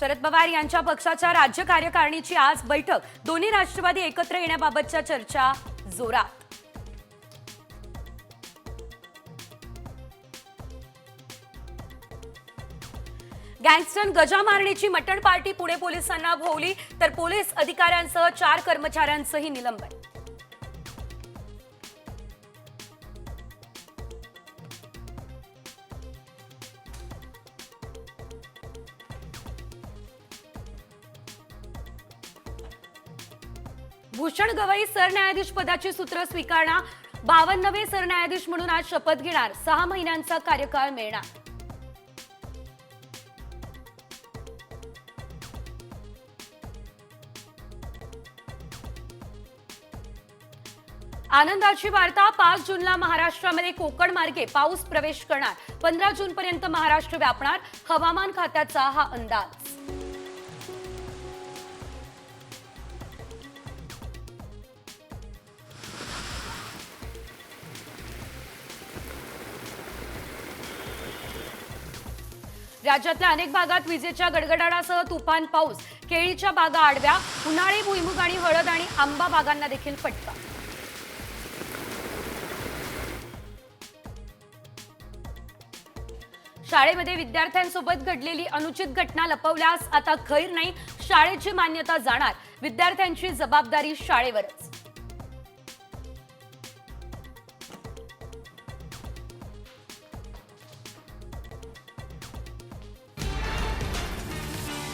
शरद पवार यांच्या पक्षाच्या राज्य कार्यकारिणीची आज बैठक. दोन्ही राष्ट्रवादी एकत्र येण्याबाबतच्या चर्चा जोरात. गँगस्टर गजा मारण्याची मटण पार्टी पुणे पोलिसांना भोवली, तर पोलीस अधिकाऱ्यांसह 4 कर्मचाऱ्यांचंही निलंबन. भूषण गवई सरन्यायाधीश पदाची सूत्र स्वीकारणार. 52वे सरन्यायाधीश म्हणून आज शपथ घेणार. 6 महिन्यांचा कार्यकाळ मिळणार. आनंदाची वार्ता. 5 जूनला महाराष्ट्रामध्ये कोकण मार्गे पाऊस प्रवेश करणार. 15 जूनपर्यंत महाराष्ट्र व्यापणार. हवामान खात्याचा हा अंदाज. राज्यातल्या अनेक भागात विजेच्या गडगडाटासह तुफान पाऊस. केळीच्या बागा आडव्या. उन्हाळी भुईमुग आणि हळद आणि आंबा बागांना देखील फटका. शाळेमध्ये विद्यार्थ्यांसोबत घडलेली अनुचित घटना लपवल्यास आता खैर नाही. शाळेची मान्यता जाणार. विद्यार्थ्यांची जबाबदारी शाळेवरच.